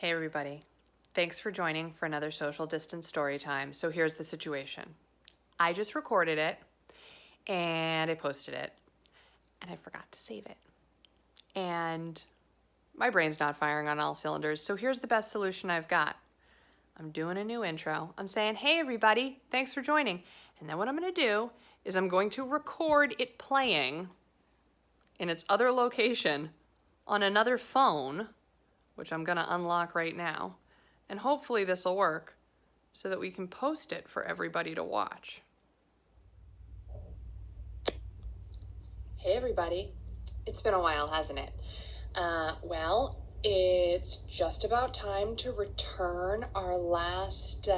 Hey everybody, thanks for joining for another social distance story time. So here's the situation. I just recorded it and I posted it and I forgot to save it. And my brain's not firing on all cylinders, so here's the best solution I've got. I'm doing a new intro. I'm saying, hey everybody, thanks for joining. And then what I'm gonna do is I'm going to record it playing in its other location on another phone, which I'm gonna unlock right now. And hopefully this will work so that we can post it for everybody to watch. Hey everybody, it's been a while, hasn't it? Well, it's just about time to return our last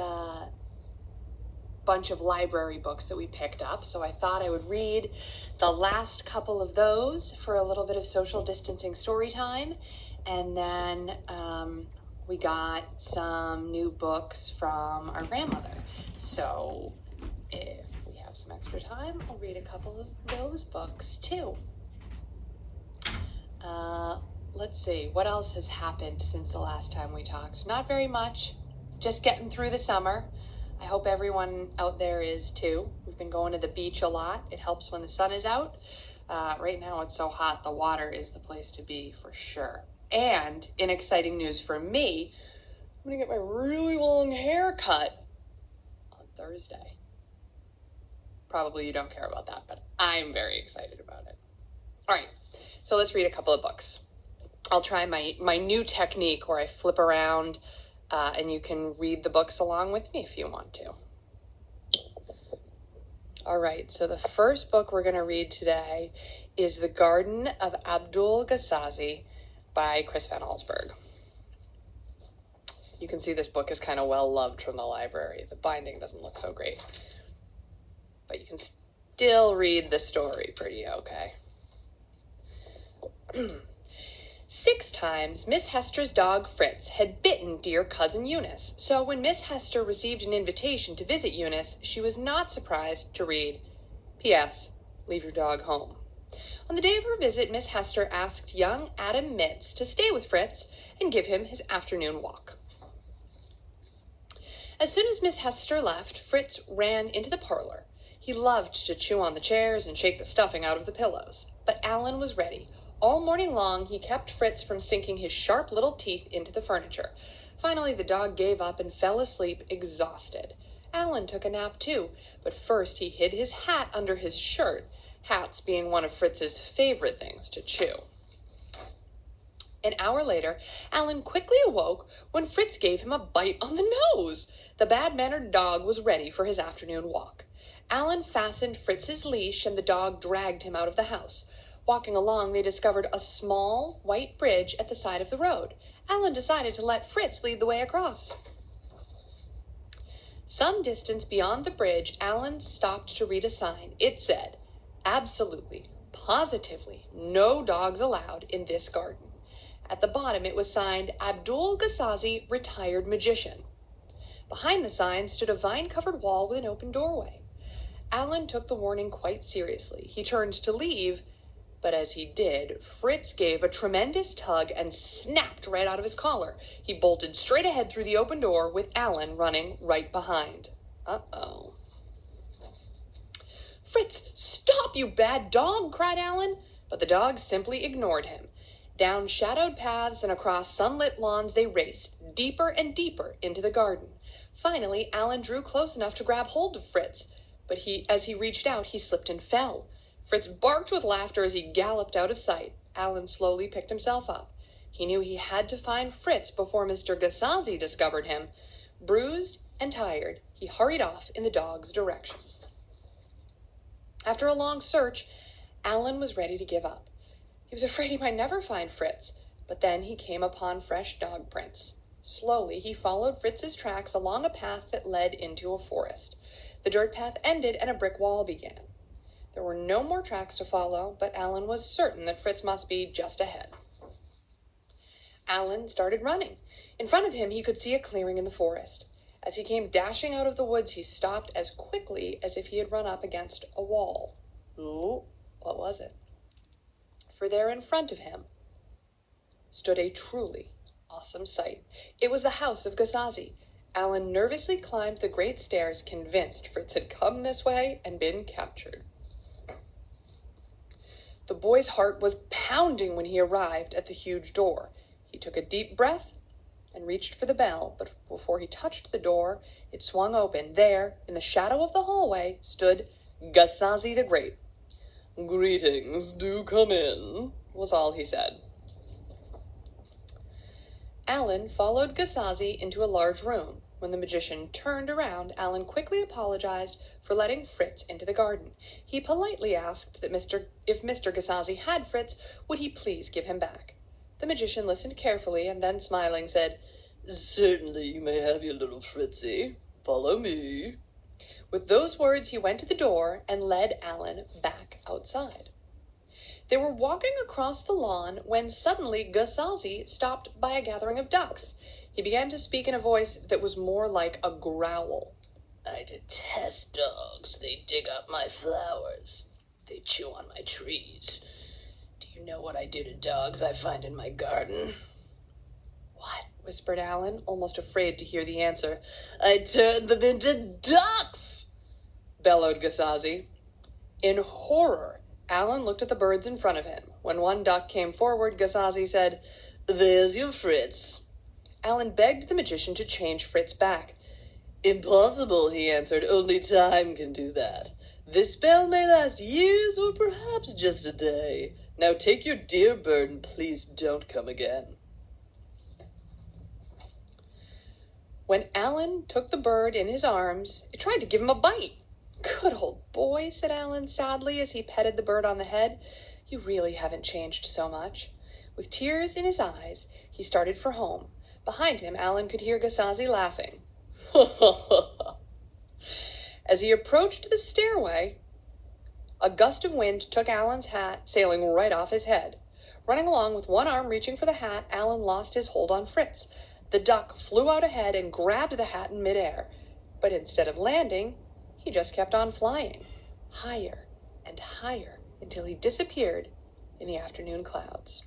bunch of library books that we picked up. So I thought I would read the last couple of those for a little bit of social distancing story time. And then we got some new books from our grandmother. So if we have some extra time, I'll read a couple of those books too. Let's see, what else has happened since the last time we talked? Not very much, just getting through the summer. I hope everyone out there is too. We've been going to the beach a lot. It helps when the sun is out. Right now it's so hot, the water is the place to be for sure. And in exciting news for me, I'm gonna get my really long hair cut on Thursday. Probably you don't care about that, but I'm very excited about it. All right, so let's read a couple of books. I'll try my new technique where I flip around and you can read the books along with me if you want to. All right, so the first book we're going to read today is The Garden of Abdul Gasazi by Chris van Allsburg. You can see this book is kind of well loved from the library. The binding doesn't look so great, but you can still read the story pretty okay. 6 times Miss Hester's dog Fritz had bitten dear cousin Eunice, so when Miss Hester received an invitation to visit Eunice, she was not surprised to read, P.S. Leave your dog home. On the day of her visit, Miss Hester asked young Adam Mitz to stay with Fritz and give him his afternoon walk. As soon as Miss Hester left, Fritz ran into the parlor. He loved to chew on the chairs and shake the stuffing out of the pillows, but Alan was ready. All morning long, he kept Fritz from sinking his sharp little teeth into the furniture. Finally, the dog gave up and fell asleep exhausted. Alan took a nap too, but first he hid his hat under his shirt, hats being one of Fritz's favorite things to chew. An hour later, Alan quickly awoke when Fritz gave him a bite on the nose. The bad-mannered dog was ready for his afternoon walk. Alan fastened Fritz's leash and the dog dragged him out of the house. Walking along, they discovered a small white bridge at the side of the road. Alan decided to let Fritz lead the way across. Some distance beyond the bridge, Alan stopped to read a sign. It said, absolutely, positively, no dogs allowed in this garden. At the bottom, it was signed, Abdul Gasazi, retired magician. Behind the sign stood a vine-covered wall with an open doorway. Alan took the warning quite seriously. He turned to leave, but as he did, Fritz gave a tremendous tug and snapped right out of his collar. He bolted straight ahead through the open door with Alan running right behind. Uh-oh. Fritz, stop, you bad dog, cried Alan. But the dog simply ignored him. Down shadowed paths and across sunlit lawns they raced, deeper and deeper into the garden. Finally, Alan drew close enough to grab hold of Fritz, but as he reached out, he slipped and fell. Fritz barked with laughter as he galloped out of sight. Alan slowly picked himself up. He knew he had to find Fritz before Mr. Gasazi discovered him. Bruised and tired, he hurried off in the dog's direction. After a long search, Alan was ready to give up. He was afraid he might never find Fritz, but then he came upon fresh dog prints. Slowly, he followed Fritz's tracks along a path that led into a forest. The dirt path ended and a brick wall began. There were no more tracks to follow, but Alan was certain that Fritz must be just ahead. Alan started running. In front of him, he could see a clearing in the forest. As he came dashing out of the woods, he stopped as quickly as if he had run up against a wall. Ooh, what was it? For there in front of him stood a truly awesome sight. It was the house of Gasazi. Alan nervously climbed the great stairs, convinced Fritz had come this way and been captured. The boy's heart was pounding when he arrived at the huge door. He took a deep breath and reached for the bell, but before he touched the door, it swung open. There, in the shadow of the hallway, stood Gasazi the Great. "Greetings, do come in," was all he said. Alan followed Gasazi into a large room. When the magician turned around, Alan quickly apologized for letting Fritz into the garden. He politely asked that if Mr. Gasazi had Fritz, would he please give him back? The magician listened carefully and then, smiling, said, "Certainly you may have your little Fritzy. Follow me." With those words, he went to the door and led Alan back outside. They were walking across the lawn when suddenly Gasazi stopped by a gathering of ducks. He began to speak in a voice that was more like a growl. "I detest dogs. They dig up my flowers. They chew on my trees. Do you know what I do to dogs I find in my garden?" "What?" whispered Alan, almost afraid to hear the answer. "I turn them into ducks!" bellowed Gasazi. In horror, Alan looked at the birds in front of him. When one duck came forward, Gasazi said, "There's your Fritz." Alan begged the magician to change Fritz back. "Impossible," he answered. "Only time can do that. This spell may last years or perhaps just a day. Now take your dear bird and please don't come again." When Alan took the bird in his arms, it tried to give him a bite. "Good old boy," said Alan sadly as he petted the bird on the head. "You really haven't changed so much." With tears in his eyes, he started for home. Behind him, Alan could hear Gasazi laughing. As he approached the stairway, a gust of wind took Alan's hat, sailing right off his head. Running along with one arm reaching for the hat, Alan lost his hold on Fritz. The duck flew out ahead and grabbed the hat in midair. But instead of landing, he just kept on flying, higher and higher, until he disappeared in the afternoon clouds.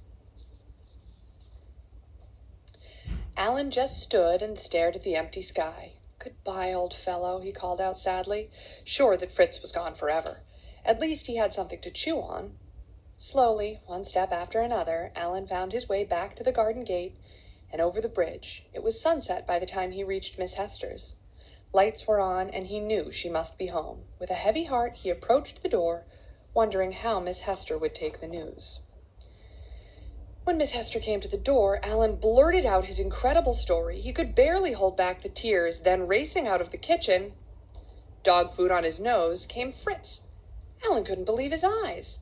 Alan just stood and stared at the empty sky. "Goodbye, old fellow," he called out sadly, sure that Fritz was gone forever. At least he had something to chew on. Slowly, one step after another, Alan found his way back to the garden gate and over the bridge. It was sunset by the time he reached Miss Hester's. Lights were on, and he knew she must be home. With a heavy heart, he approached the door, wondering how Miss Hester would take the news. When Miss Hester came to the door, Alan blurted out his incredible story. He could barely hold back the tears. Then, racing out of the kitchen, dog food on his nose, came Fritz. Alan couldn't believe his eyes.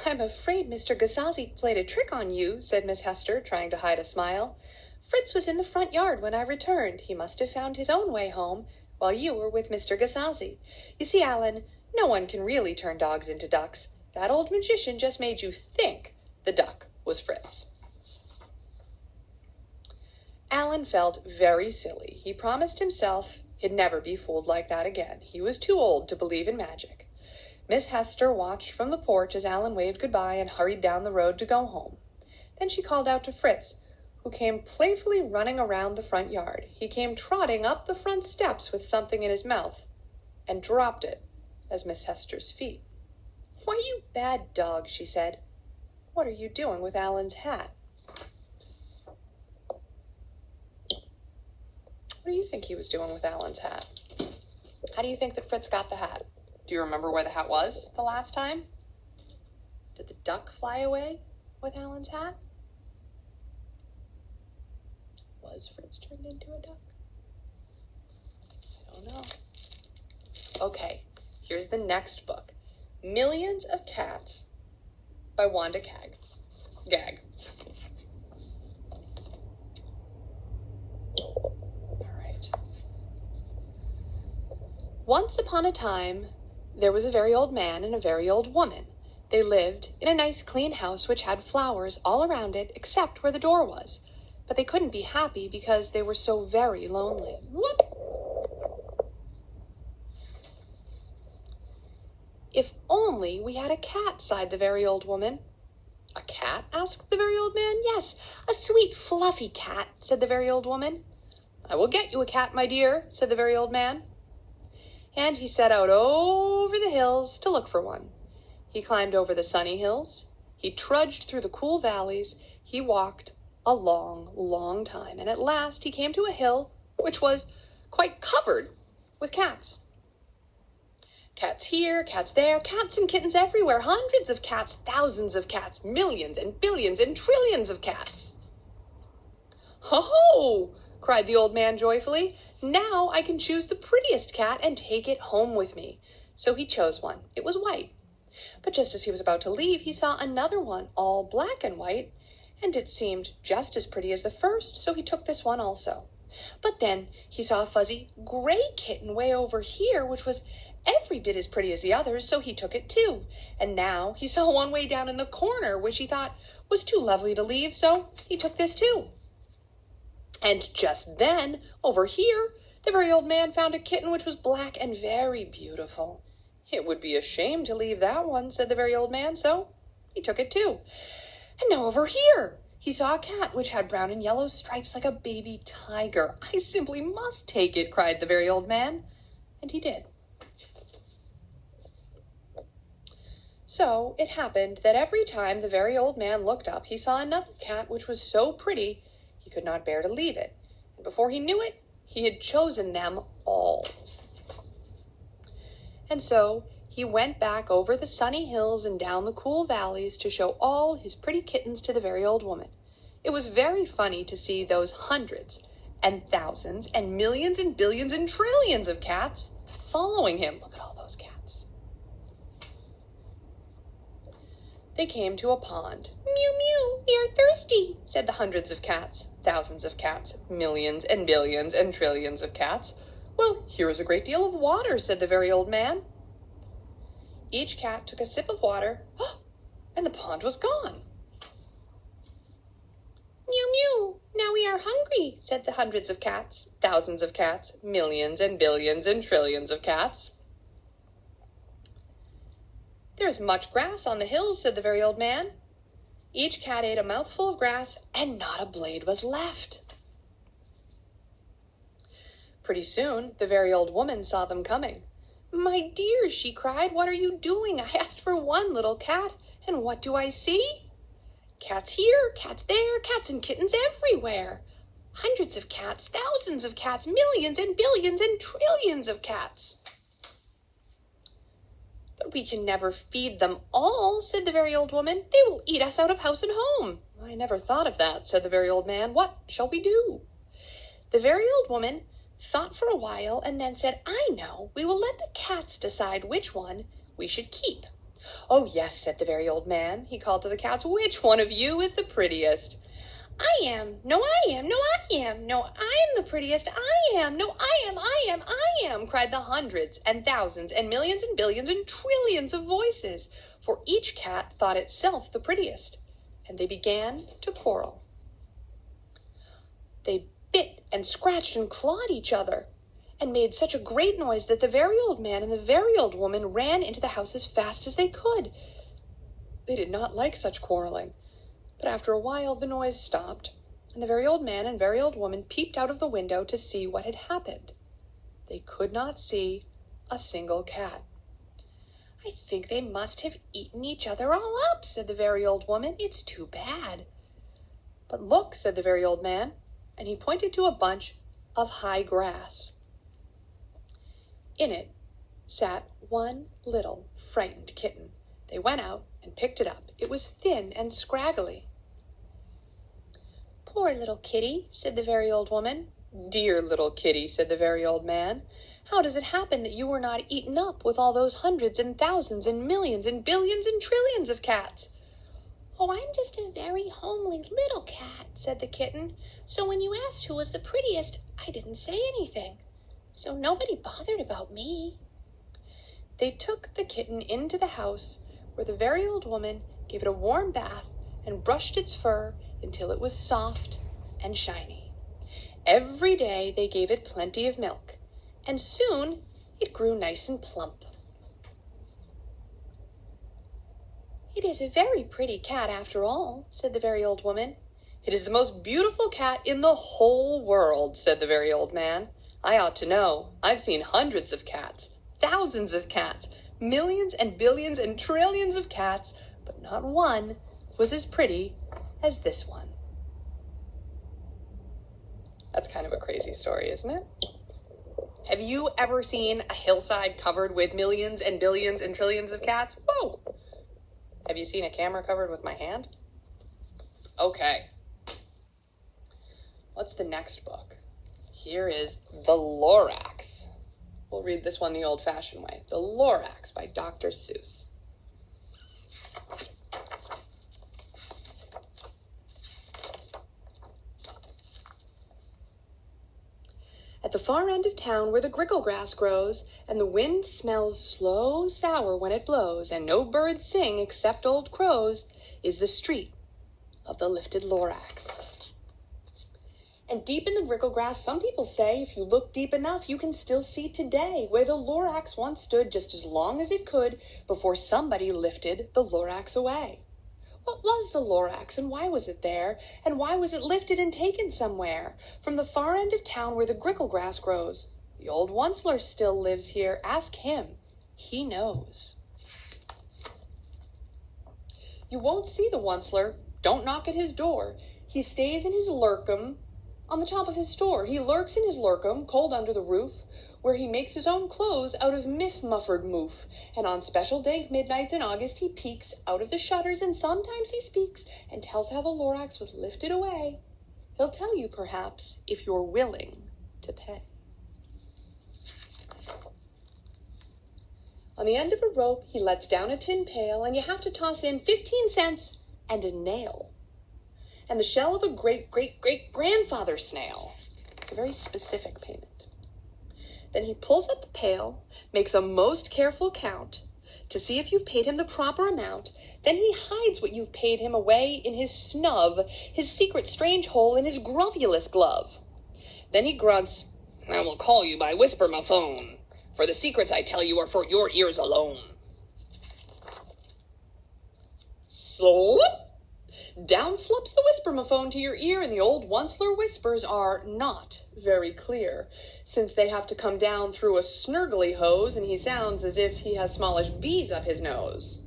"I'm afraid Mr. Gasazi played a trick on you," said Miss Hester, trying to hide a smile. "Fritz was in the front yard when I returned. He must have found his own way home while you were with Mr. Gasazi. You see, Alan, no one can really turn dogs into ducks. That old magician just made you think the duck was Fritz." Alan felt very silly. He promised himself he'd never be fooled like that again. He was too old to believe in magic. Miss Hester watched from the porch as Alan waved goodbye and hurried down the road to go home. Then she called out to Fritz, who came playfully running around the front yard. He came trotting up the front steps with something in his mouth and dropped it at Miss Hester's feet. "Why, you bad dog," she said. "What are you doing with Alan's hat?" What do you think he was doing with Alan's hat? How do you think that Fritz got the hat? Do you remember where the hat was the last time? Did the duck fly away with Alan's hat? Was Fritz turned into a duck? I don't know. Okay, here's the next book. Millions of Cats by Wanda Gag. All right. Once upon a time, there was a very old man and a very old woman. They lived in a nice clean house which had flowers all around it except where the door was. But they couldn't be happy because they were so very lonely. Whoop! "If only we had a cat," sighed the very old woman. A cat? Asked the very old man. Yes, a sweet, fluffy cat, said the very old woman. I will get you a cat, my dear, said the very old man. And he set out over the hills to look for one. He climbed over the sunny hills. He trudged through the cool valleys. He walked a long, long time, and at last he came to a hill which was quite covered with cats. Cats here, cats there, cats and kittens everywhere, hundreds of cats, thousands of cats, millions and billions and trillions of cats. Ho-ho! Cried the old man joyfully. Now I can choose the prettiest cat and take it home with me. So he chose one. It was white. But just as he was about to leave, he saw another one, all black and white, and it seemed just as pretty as the first, so he took this one also. But then he saw a fuzzy gray kitten way over here, which was every bit as pretty as the others, so he took it too. And now he saw one way down in the corner, which he thought was too lovely to leave, so he took this too. And just then, over here, the very old man found a kitten which was black and very beautiful. It would be a shame to leave that one, said the very old man, so he took it too. And now over here, he saw a cat which had brown and yellow stripes like a baby tiger. I simply must take it, cried the very old man. And he did. So it happened that every time the very old man looked up, he saw another cat which was so pretty he could not bear to leave it. And before he knew it, he had chosen them all. And so he went back over the sunny hills and down the cool valleys to show all his pretty kittens to the very old woman. It was very funny to see those hundreds and thousands and millions and billions and trillions of cats following him. Look at all those cats. They came to a pond. Mew, mew, we are thirsty, said the hundreds of cats, thousands of cats, millions and billions and trillions of cats. Well, here is a great deal of water, said the very old man. Each cat took a sip of water, and the pond was gone. Mew, mew, now we are hungry, said the hundreds of cats, thousands of cats, millions and billions and trillions of cats. There's much grass on the hills, said the very old man. Each cat ate a mouthful of grass, and not a blade was left. Pretty soon, the very old woman saw them coming. My dear, she cried, what are you doing? I asked for one little cat, and what do I see? Cats here, cats there, cats and kittens everywhere. Hundreds of cats, thousands of cats, millions and billions and trillions of cats. But we can never feed them all, said the very old woman. They will eat us out of house and home. I never thought of that, said the very old man. What shall we do? The very old woman thought for a while and then said, I know, we will let the cats decide which one we should keep. Oh, yes, said the very old man. He called to the cats, which one of you is the prettiest? I am. No, I am. No, I am. No, I am the prettiest. I am. No, I am. I am. I am, cried the hundreds and thousands and millions and billions and trillions of voices, for each cat thought itself the prettiest, and they began to quarrel. They bit and scratched and clawed each other, and made such a great noise that the very old man and the very old woman ran into the house as fast as they could. They did not like such quarreling, but after a while the noise stopped, and the very old man and very old woman peeped out of the window to see what had happened. They could not see a single cat. I think they must have eaten each other all up, said the very old woman. It's too bad. But look, said the very old man, and he pointed to a bunch of high grass. In it sat one little frightened kitten. They went out and picked it up. It was thin and scraggly. Poor little kitty, said the very old woman. Dear little kitty, said the very old man. How does it happen that you were not eaten up with all those hundreds and thousands and millions and billions and trillions of cats? Oh, I'm just a very homely little cat, said the kitten. So when you asked who was the prettiest, I didn't say anything. So nobody bothered about me. They took the kitten into the house, where the very old woman gave it a warm bath and brushed its fur until it was soft and shiny. Every day they gave it plenty of milk, and soon it grew nice and plump. "It is a very pretty cat after all," said the very old woman. "It is the most beautiful cat in the whole world," said the very old man. "I ought to know. I've seen hundreds of cats, thousands of cats, millions and billions and trillions of cats, but not one was as pretty as this one." That's kind of a crazy story, isn't it? Have you ever seen a hillside covered with millions and billions and trillions of cats? Whoa! Have you seen a camera covered with my hand? Okay. What's the next book? Here is The Lorax. We'll read this one the old-fashioned way. The Lorax by Dr. Seuss. At the far end of town where the grickle grass grows, and the wind smells slow sour when it blows, and no birds sing except old crows, is the street of the lifted Lorax. And deep in the grickle grass, some people say, if you look deep enough, you can still see today where the Lorax once stood just as long as it could before somebody lifted the Lorax away. What was the Lorax, and why was it there? And why was it lifted and taken somewhere? From the far end of town where the grickle grass grows. The old Onceler still lives here. Ask him. He knows. You won't see the Onceler. Don't knock at his door. He stays in his lurkum on the top of his store. He lurks in his lurkum, cold under the roof, where he makes his own clothes out of muffered moof. And on special dank midnights in August he peeks out of the shutters, and sometimes he speaks and tells how the Lorax was lifted away. He'll tell you, perhaps, if you're willing to pay. On the end of a rope he lets down a tin pail, and you have to toss in 15 cents and a nail. And the shell of a great-great-great-grandfather snail. It's a very specific payment. Then he pulls up the pail, makes a most careful count to see if you've paid him the proper amount. Then he hides what you've paid him away in his snub, his secret strange hole in his grovulous glove. Then he grunts, "I will call you by whisper my phone, for the secrets I tell you are for your ears alone." Slip! Down slips the whisper-mophone to your ear, and the old Onceler whispers are not very clear, since they have to come down through a snurgly hose, and he sounds as if he has smallish bees up his nose.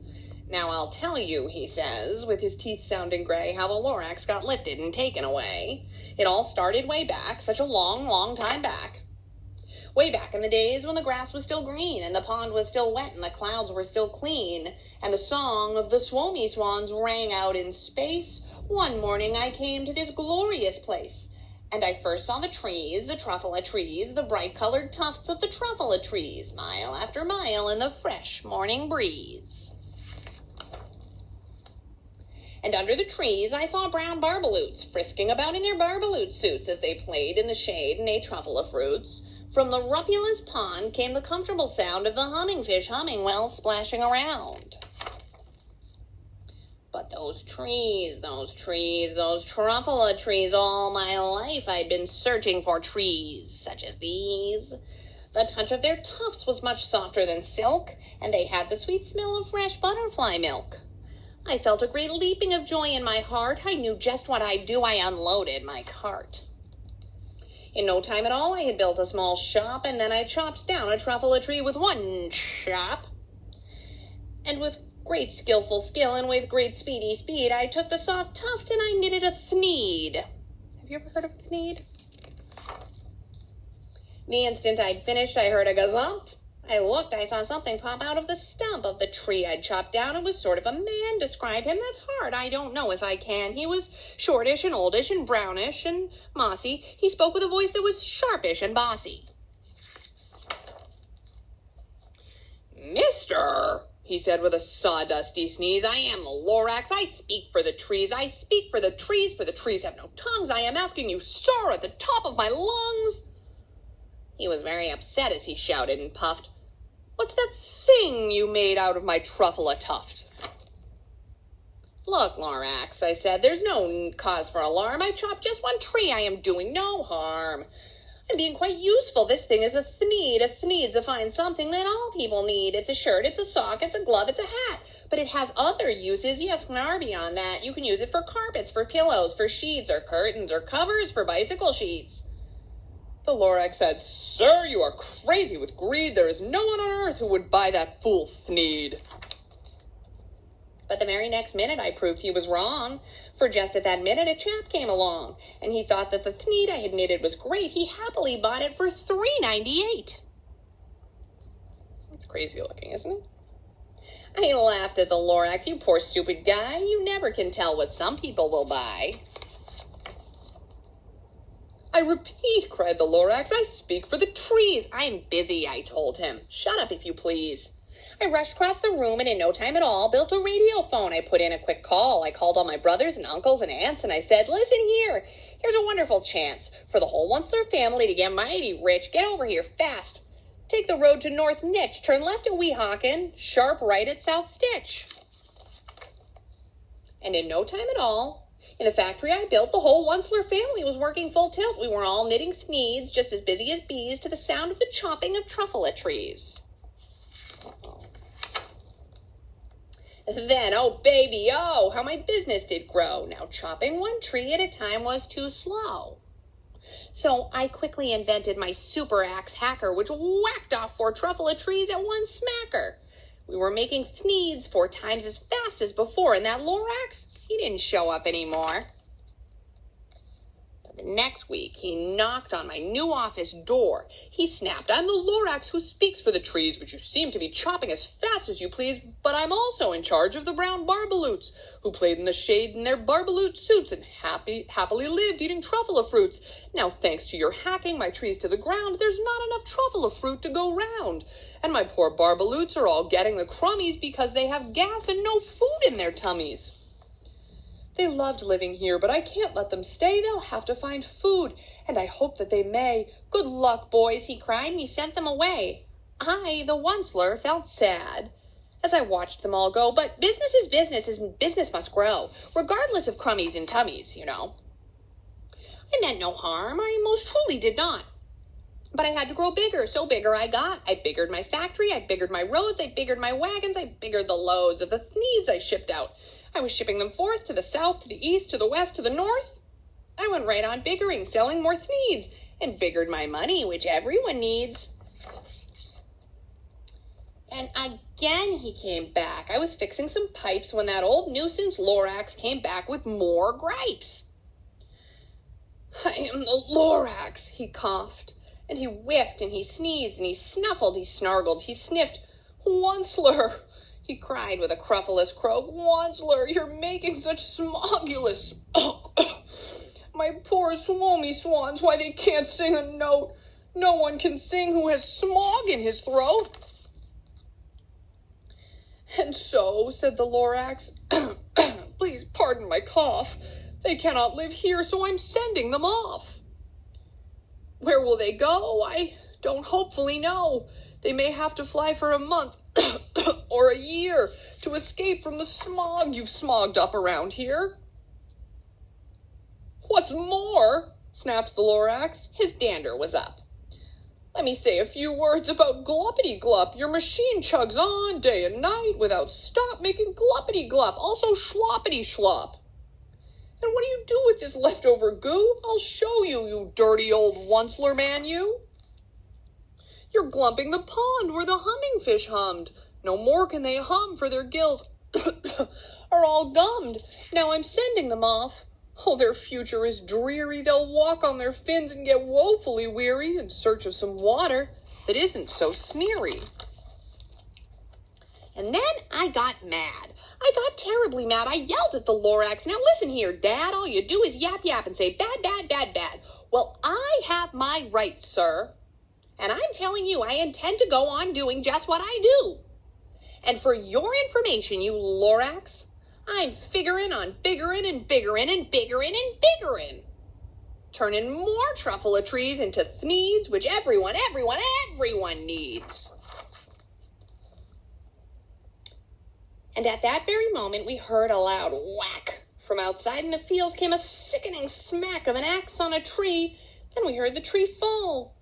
"Now I'll tell you," he says, with his teeth sounding gray, "how the Lorax got lifted and taken away. It all started way back, such a long, long time back. Way back in the days when the grass was still green, and the pond was still wet, and the clouds were still clean, and the song of the swomy swans rang out in space. One morning I came to this glorious place, and I first saw the trees, the truffula trees, the bright-colored tufts of the truffula trees, mile after mile in the fresh morning breeze. And under the trees I saw brown barbaloots frisking about in their barbaloot suits as they played in the shade and ate truffula fruits. From the rupulous pond came the comfortable sound of the humming fish humming while splashing around. But those trees, those truffula trees, all my life I'd been searching for trees such as these. The touch of their tufts was much softer than silk, and they had the sweet smell of fresh butterfly milk. I felt a great leaping of joy in my heart. I knew just what I'd do. I unloaded my cart. In no time at all, I had built a small shop, and then I chopped down a truffula tree with one chop. And with great skillful skill and with great speedy speed, I took the soft tuft and I knitted a thneed. Have you ever heard of a thneed? The instant I'd finished, I heard a gazump. I looked, I saw something pop out of the stump of the tree I'd chopped down. It was sort of a man. Describe him, that's hard. I don't know if I can. He was shortish and oldish and brownish and mossy. He spoke with a voice that was sharpish and bossy. "Mister," he said with a sawdusty sneeze, "I am the Lorax. I speak for the trees. I speak for the trees have no tongues. I am asking you, sir, at the top of my lungs." He was very upset as he shouted and puffed, "What's that thing you made out of my truffula tuft?" "Look, Lorax," I said, "there's no cause for alarm. I chopped just one tree. I am doing no harm. I'm being quite useful. This thing is a thneed. A thneed's a fine something that all people need. It's a shirt, it's a sock, it's a glove, it's a hat. But it has other uses, yes, far beyond that. You can use it for carpets, for pillows, for sheets, or curtains, or covers, for bicycle sheets. The Lorax said, Sir, you are crazy with greed. There is no one on earth who would buy that fool thneed. But the very next minute I proved he was wrong, for just at that minute a chap came along, and he thought that the thneed I had knitted was great. He happily bought it for $3.98. That's crazy looking, isn't it? I laughed at the Lorax. You poor stupid guy. You never can tell what some people will buy. I repeat, cried the Lorax, I speak for the trees. I'm busy, I told him. Shut up, if you please. I rushed across the room and in no time at all built a radio phone. I put in a quick call. I called all my brothers and uncles and aunts and I said, listen here. Here's a wonderful chance for the whole Onceler family to get mighty rich. Get over here fast. Take the road to North Nitch. Turn left at Weehawken. Sharp right at South Stitch. And in no time at all, in the factory I built, the whole Onceler family was working full tilt. We were all knitting thneeds, just as busy as bees, to the sound of the chopping of truffula trees. Then, oh baby, oh, how my business did grow. Now chopping one tree at a time was too slow. So I quickly invented my super axe hacker, which whacked off 4 truffula trees at one smacker. We were making thneeds 4 times as fast as before, and that Lorax, he didn't show up anymore. The next week, he knocked on my new office door. He snapped, I'm the Lorax who speaks for the trees, which you seem to be chopping as fast as you please, but I'm also in charge of the brown barbaloots, who played in the shade in their barbaloot suits and happily lived eating truffula fruits. Now, thanks to your hacking my trees to the ground, there's not enough truffula fruit to go round. And my poor barbaloots are all getting the crummies because they have gas and no food in their tummies. They loved living here, but I can't let them stay. They'll have to find food, and I hope that they may. Good luck, boys, he cried, and he sent them away. I, the Onceler, felt sad as I watched them all go, but business is business, and business must grow, regardless of crummies and tummies, you know. I meant no harm. I most truly did not. But I had to grow bigger, so bigger I got. I biggered my factory, I biggered my roads, I biggered my wagons, I biggered the loads of the thneeds I shipped out. I was shipping them forth, to the south, to the east, to the west, to the north. I went right on biggering, selling more thneeds, and biggered my money, which everyone needs. And again he came back. I was fixing some pipes when that old nuisance Lorax came back with more gripes. I am the Lorax, he coughed, and he whiffed, and he sneezed, and he snuffled, he snargled, he sniffed. Onceler, he cried with a cruffulous croak. Onceler, you're making such smogulous. My poor swommy swans, why they can't sing a note. No one can sing who has smog in his throat. And so, said the Lorax, please pardon my cough. They cannot live here, so I'm sending them off. Where will they go? I don't hopefully know. They may have to fly for a month or a year to escape from the smog you've smogged up around here. What's more, snapped the Lorax, his dander was up. Let me say a few words about Gluppity-Glup. Your machine chugs on day and night without stop, making Gluppity-Glup, also Schloppity-Schlop. And what do you do with this leftover goo? I'll show you, you dirty old Onceler man, you. You're glumping the pond where the humming fish hummed. No more can they hum, for their gills are all gummed. Now I'm sending them off. Oh, their future is dreary. They'll walk on their fins and get woefully weary in search of some water that isn't so smeary. And then I got mad. I got terribly mad. I yelled at the Lorax. Now listen here, Dad. All you do is yap yap and say bad, bad, bad, bad. Well, I have my rights, sir. And I'm telling you, I intend to go on doing just what I do. And for your information, you Lorax, I'm figuring on biggerin' and biggerin' and biggerin' and biggerin'. Turning more truffula trees into thneeds, which everyone needs. And at that very moment, we heard a loud whack. From outside in the fields came a sickening smack of an axe on a tree. Then we heard the tree fall,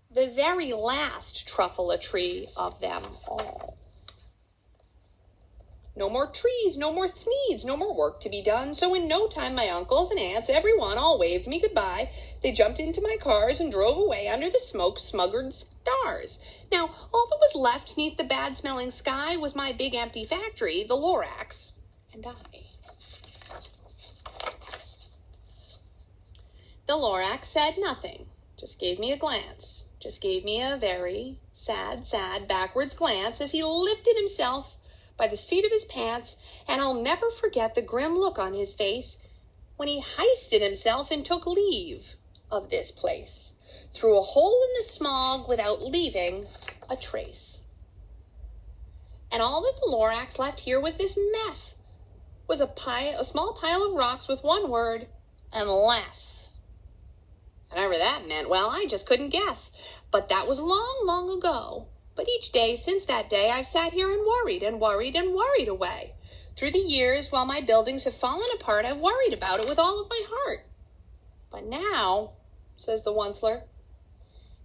the very last truffula tree of them all. No more trees, no more sneeze, no more work to be done. So in no time, my uncles and aunts, everyone, all waved me goodbye. They jumped into my cars and drove away under the smoke-smuggered stars. Now, all that was left neath the bad-smelling sky was my big empty factory, the Lorax, and I. The Lorax said nothing, just gave me a glance, just gave me a very sad, backwards glance as he lifted himself by the seat of his pants, and I'll never forget the grim look on his face when he hoisted himself and took leave of this place, through a hole in the smog without leaving a trace. And all that the Lorax left here was this mess, was a small pile of rocks with one word, unless. Whatever that meant, well, I just couldn't guess, but that was long, long ago. But each day since that day, I've sat here and worried and worried and worried away. Through the years, while my buildings have fallen apart, I've worried about it with all of my heart. But now, says the Onceler,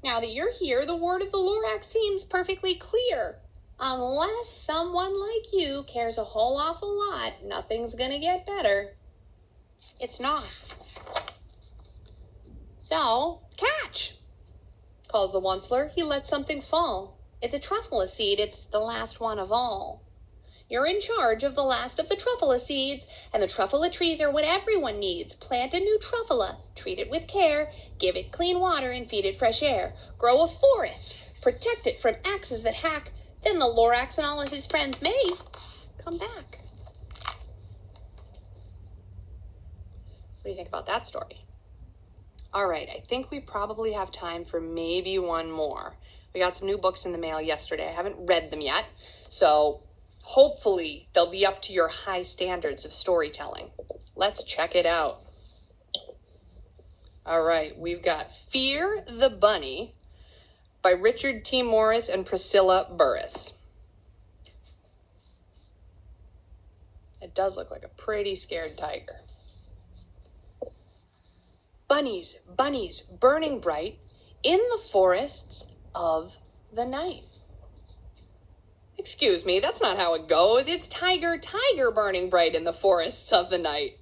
now that you're here, the word of the Lorax seems perfectly clear. Unless someone like you cares a whole awful lot, nothing's gonna get better. It's not. So, catch, calls the Onceler. He lets something fall. It's a truffula seed. It's the last one of all. You're in charge of the last of the truffula seeds, and the truffula trees are what everyone needs. Plant a new truffula, treat it with care, give it clean water and feed it fresh air. Grow a forest, protect it from axes that hack. Then the Lorax and all of his friends may come back. What do you think about that story? All right, I think we probably have time for maybe one more. We got some new books in the mail yesterday. I haven't read them yet, so hopefully they'll be up to your high standards of storytelling. Let's check it out. All right, we've got Fear the Bunny by Richard T. Morris and Pricilla Burris. It does look like a pretty scared tiger. Bunnies, bunnies, burning bright in the forests of the night. Excuse me, that's not how it goes. It's Tyger, Tyger burning bright in the forests of the night.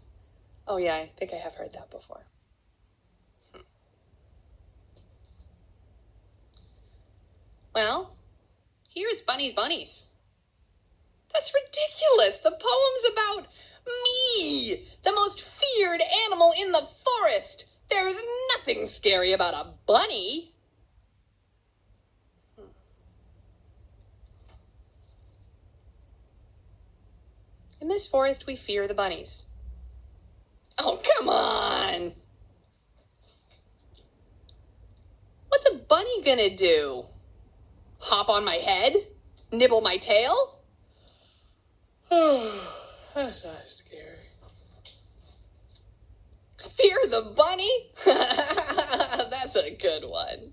Oh yeah, I think I have heard that before. Well, here it's Bunnies, Bunnies. That's ridiculous. The poem's about me, the most feared animal in the forest. There's nothing scary about a bunny. In this forest, we fear the bunnies. Oh, come on. What's a bunny gonna do? Hop on my head? Nibble my tail? Oh, that's not scary. Fear the bunny? That's a good one.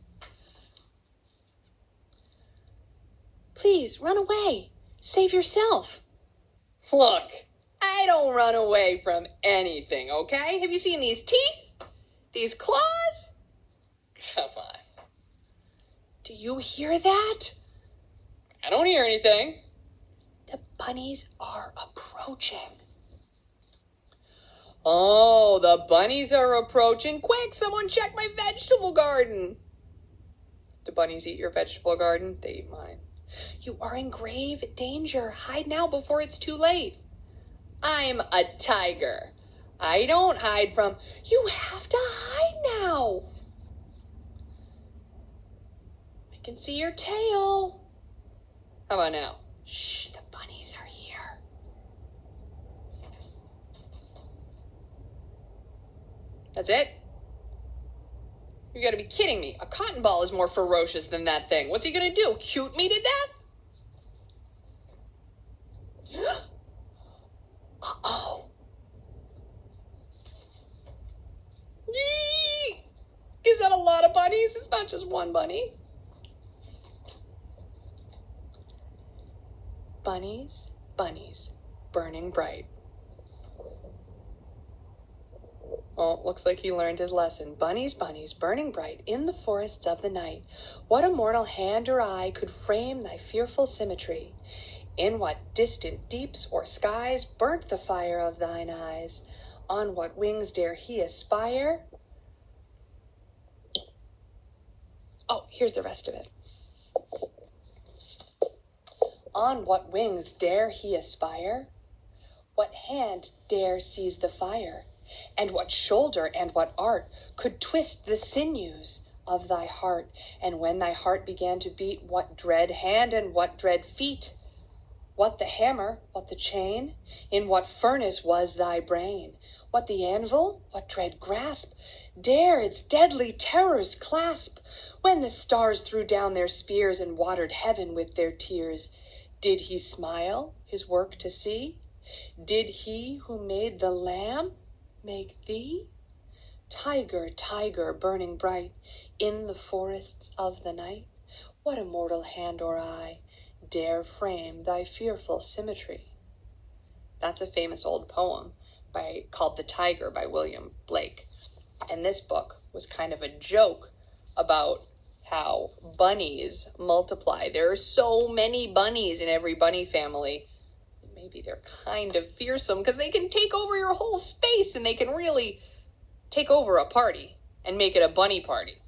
Please, run away. Save yourself. Look, I don't run away from anything, okay? Have you seen these teeth? These claws? Come on. Do you hear that? I don't hear anything. The bunnies are approaching. Oh, the bunnies are approaching. Quick, someone check my vegetable garden. Do bunnies eat your vegetable garden? They eat mine. You are in grave danger. Hide now before it's too late. I'm a tiger. I don't hide from... You have to hide now. I can see your tail. How about now? Shh, the bunnies are here. That's it? You gotta be kidding me. A cotton ball is more ferocious than that thing. What's he gonna do? Cute me to death? Uh-oh. Yee! Is that a lot of bunnies? It's not just one bunny. Bunnies, bunnies, burning bright. Well, looks like he learned his lesson. Bunnies, bunnies, burning bright in the forests of the night. What a mortal hand or eye could frame thy fearful symmetry? In what distant deeps or skies burnt the fire of thine eyes? On what wings dare he aspire? Oh, here's the rest of it. On what wings dare he aspire? What hand dare seize the fire? And what shoulder and what art could twist the sinews of thy heart? And when thy heart began to beat, what dread hand and what dread feet? What the hammer, what the chain? In what furnace was thy brain? What the anvil, what dread grasp dare its deadly terrors clasp? When the stars threw down their spears and watered heaven with their tears, did he smile his work to see? Did he who made the lamb make thee? Tyger, Tyger, burning bright in the forests of the night, what a mortal hand or eye dare frame thy fearful symmetry? That's a famous old poem called The Tyger by William Blake. And this book was kind of a joke about how bunnies multiply. There are so many bunnies in every bunny family. Maybe they're kind of fearsome because they can take over your whole space and they can really take over a party and make it a bunny party.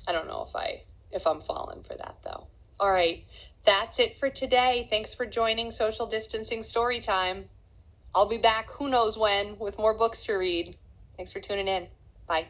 I don't know if I'm falling for that though. All right, that's it for today. Thanks for joining Social Distancing Story Time. I'll be back who knows when with more books to read. Thanks for tuning in. Bye.